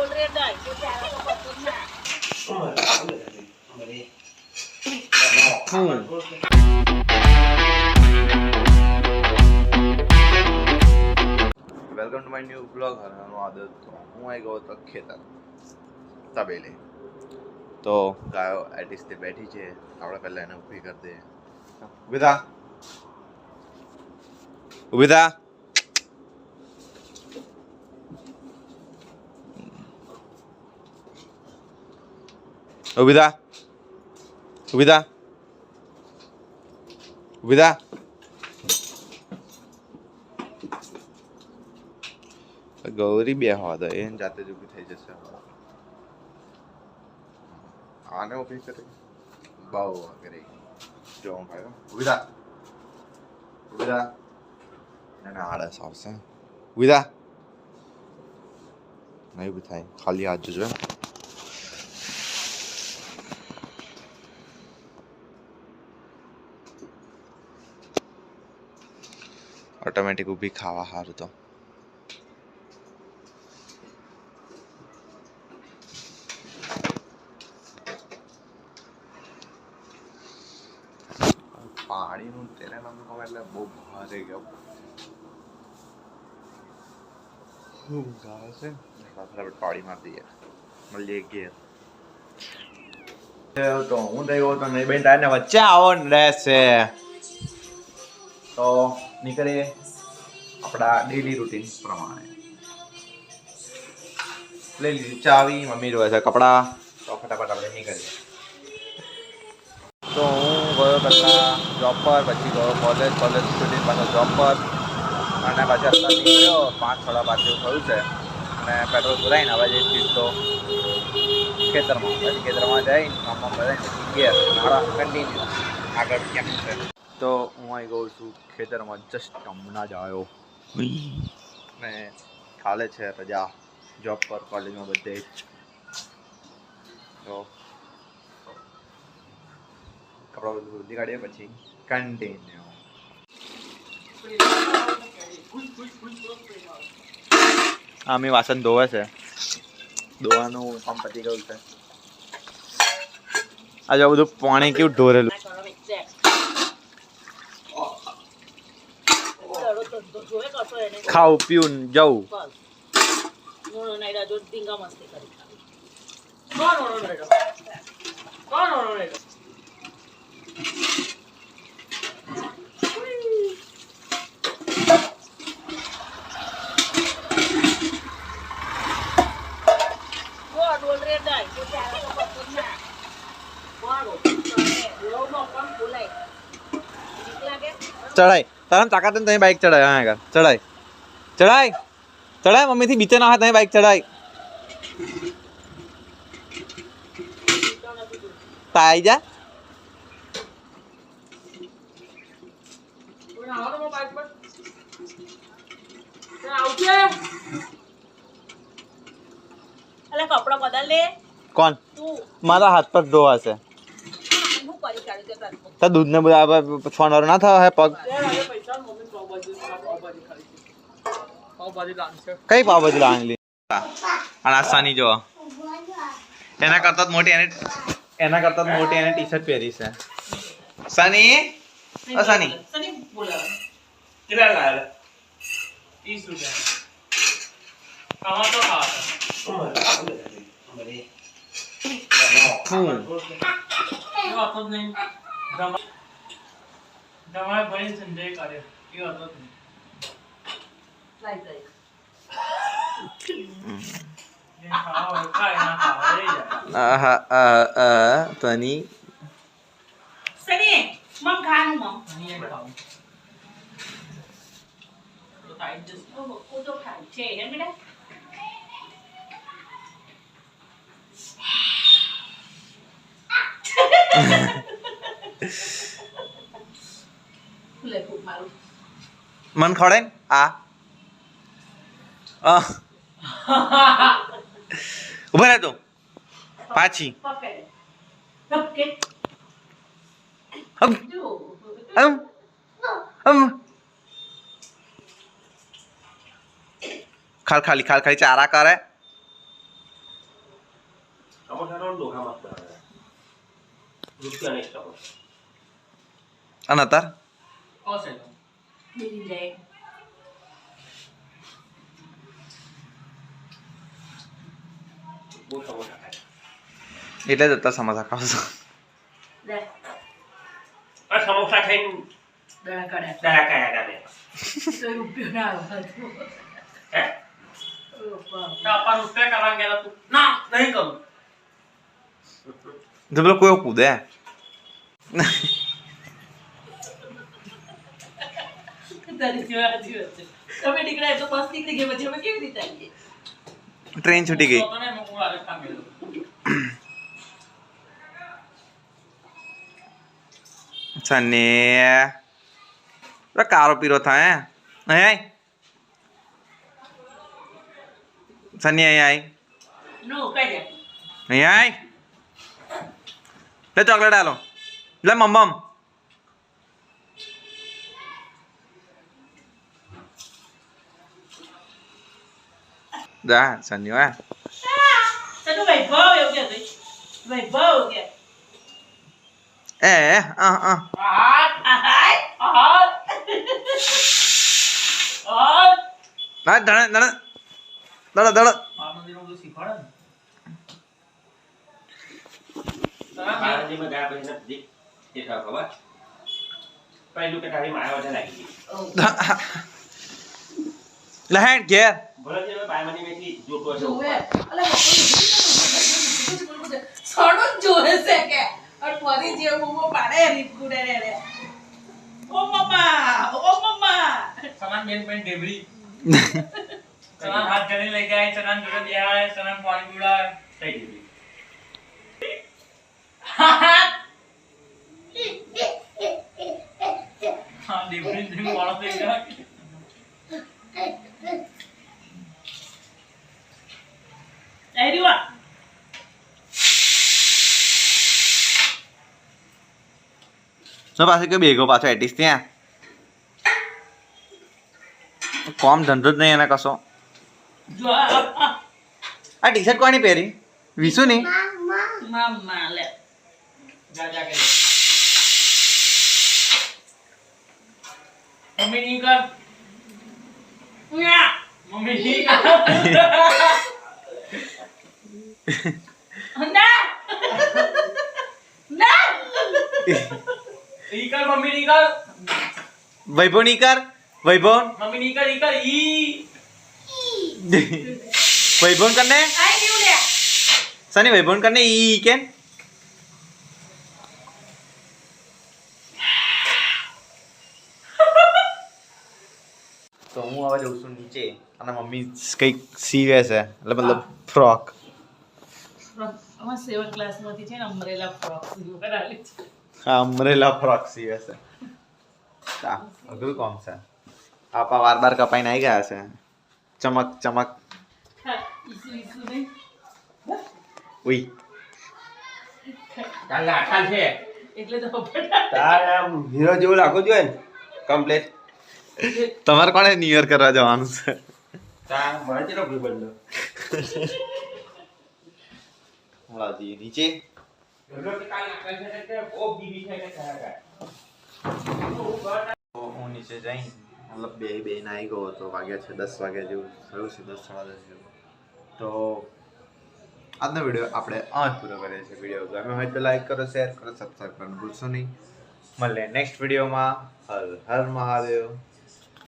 બોલ રે ડાય તો ચારા તો પતો ના welcome to my new blog. હરનો આદત તો હું આવી ગયો તો ખેતર તબેલે. તો ગાયો એટીસથી બેઠી છે, આપણે પહેલા એને ઊભી કરી દઈએ. ઊભી થા, ઊભી થા. ઊભી થા, ઊભી થા, ઊભી થા. ગૌરી બે હોવા દો, એને જાતે જ ઊભી થઈ જશે. આને ઊભી કરે બહુ કરે. જો હું ભાઈ ઊભી થા, ઊભી થા. એને આળસ આવશે. ઊભી થા. નહીં ઊભી થાય, ખાલી હાથ જોજો. ઓટોમેટિક ઊભી ખાવા સારું તો પાણીનું તેને નમકો એટલે બહુ ભારે ગયો. છે પાડી મારી દઈએ, મળીએ ઘેર. તો હું થઈ ગયો તો નહીં બેન તારને વચ્ચે આવો રહેશે તો નીકળીએ આપણા ડેલી રૂટીન પ્રમાણે. લઈ લીધી ચાવી, મમ્મી જોવે છે કપડાં, તો ફટાફટ આપણે નીકળીએ. તો હું ગયો પહેલાં જોબ પર, પછી ગયો કોલેજ સુધી પાછો જોબ પર, અને પાછી અત્યારે નીકળ્યો 5:30 જેવું થયું છે. અને પેટ્રોલ પુરાઈને હવે જઈશ સીધો ખેતરમાં. પછી ખેતરમાં જઈને કામમાં બધાને ઘેર મારા કન્ટિન્યુ આગળ કેમ છે. તો હું અહીં ગયો છું ખેતરમાં, જસ્ટ હમણાં જ આવ્યો. ને કાલે છે રજા જોબ પર, કોલેજમાં બધે જ. તો કપડા બધું બદલી કાઢીએ પછી કન્ટિન્યુ. હા, મેં વાસણ ધોવે છે, ધોવાનું કામ પતી ગયું છે. આજે બધું પાણી કેવું ઢોરેલું. ખાવું પીવું જવું. ચડાય તારા તાકાત તમે બાઈક ચડાય. હા આગળ ચડાય ચડાય ચડાય. મમ્મીથી બીચે ના હોય તમે બાઈક ચડાય. તાઈ જા. કપડા બદલ લે. કોણ? મારા હાથ પર ધોવા છે. તો દૂધ ને બધા છોનર ના થવા હે પગ. કઈ પાવભાજી લાવવાની? આસાની જો એના કરતા મોટી એને ટી-શર્ટ પહેરી છે. સની ઓ સની કેટલા લાયા? 30 રૂપિયા. કમા તો ખાવા નહીં. તમારે ભાઈ સંજય કરે એ હતો જ નહીં. તની સની મમ ખાનું મમ નહીં ખાવું તો થાય જ ઓ તો ખાય છે હે બેટા. લે ખૂબ મારું મન ખવડે ને આ ઉભા રહે તું પાછી. ખાલી ચારા કરે. ડોકા મસ્ત આવે રૂપિયા નહીં સ્ટોક અને અતાર હશે તો. બીજી જાય બહુ સમોસા ખાય એટલે જ અત્યારે સમોસા ખાવ છો લે આ સમોસા ખાઈને દડા કાઢ્યા દયા કયા ગામે તો રૂપિયો ના આવે હે તો આપણ રૂપિયા કરવા ગયા તું ના નહીં કરું તો પેલો કોઈ કૂદે તારી જેવા હાજી વાત છે તમે નીકળ્યા તો બસ નીકળી ગઈ પછી અમે કેવી રીતે આવીએ ટ્રેન છૂટી ગઈ તો ને હું આરે કામેલો સને કારો પીરો થાય હે અહીં સની અહીં આય નો કઈ દે અહીં આય લે ચોકલેટ આલો લે મમ્મમ જા સની હોય તને વૈભવ એવું કે વૈભવ કે હાથ આહાય હાથ હાથ ના દણ દણ દણ દણ આ મંદિરમાં બધું શીખવાડે ને બાળાજીમાં ગયા પછી નથી દેખાવ ખબર પહેલું કે તારી માયા વચ્ચે લાગી ગઈ લે હેડ ઘેર ભલે જે બાયમાની મેથી જોતો હશે જોવે અલે સોડો જોવે છે કે और ફરી જે મોમો પાડે રીત ગુડે રે ઓ મમ્મા સનાન બેન બેન ડેબરી સનાન હાથ જણી લઈ જાય સનાન જોડે બેહાડે સનાન પાણી પીવડાવે થઈ ગઈ હા ડેબરી ડ્રીમ વાળો થઈ ગયા એરીવા નો પાસે કે બેગો પાછો એટીસ ત્યાં કોમ ધંધો જ નહીં એને કશો જો આ ટી શર્ટ કોની પહેરી વિસુ ની મમ્મા લે જા જા કે મમ્મી ની કર ના મમ્મી ની કર ના ના ઈ કર મમ્મી ની કર વૈભવ ની કર વૈભવ મમ્મી ની કર ઈ કર ઈ વૈભવ કરને આઈ ગયું લે સની વૈભવ કરને ઈ કેમ તો હું હવે જઉં છું નીચે અને મમ્મી કંઈક સીવે છે એટલે મતલબ ફ્રોક અમાર 7 ક્લાસ માંથી છે ને અમરેલા ફ્રોક સીવું કરાવી છે હા અમરેલા ફ્રોક સીવે છે તા અઘરું કોમ છે આપા વાર કપાઈને આવી ગયા છે ચમક ચમક હા ઈસુ નહીં ઉઈ તાર લાઠાલ છે એટલે તો બટા તાર આમ હીરો જેવું લાગો જોઈએ ને કમ્પ્લીટ તમારે કોણે ન્યુ યર કરવા જવાનું છે તાર મને ચેલો ભૂલ બંધો હમણાં નીચે એનો કે કાલ લાઠાલ છે કે ઓ બીબી છે કે કયા તો હું નીચે જઈ મતલબ બે નાઈ ગયો હતો વાગ્યા છે 10 વાગ્યા જેવું થયું છે 10 સાડા 10 જેવું તો આજનો વિડીયો આપણે આ જ પૂરો કરીએ છીએ વિડીયો ગમે હોય તો લાઈક કરો શેર કરો સબસ્ક્રાઈબ કરવાનું ભૂલશો નહીં મળીએ નેક્સ્ટ વિડીયોમાં હર હર મહાદેવ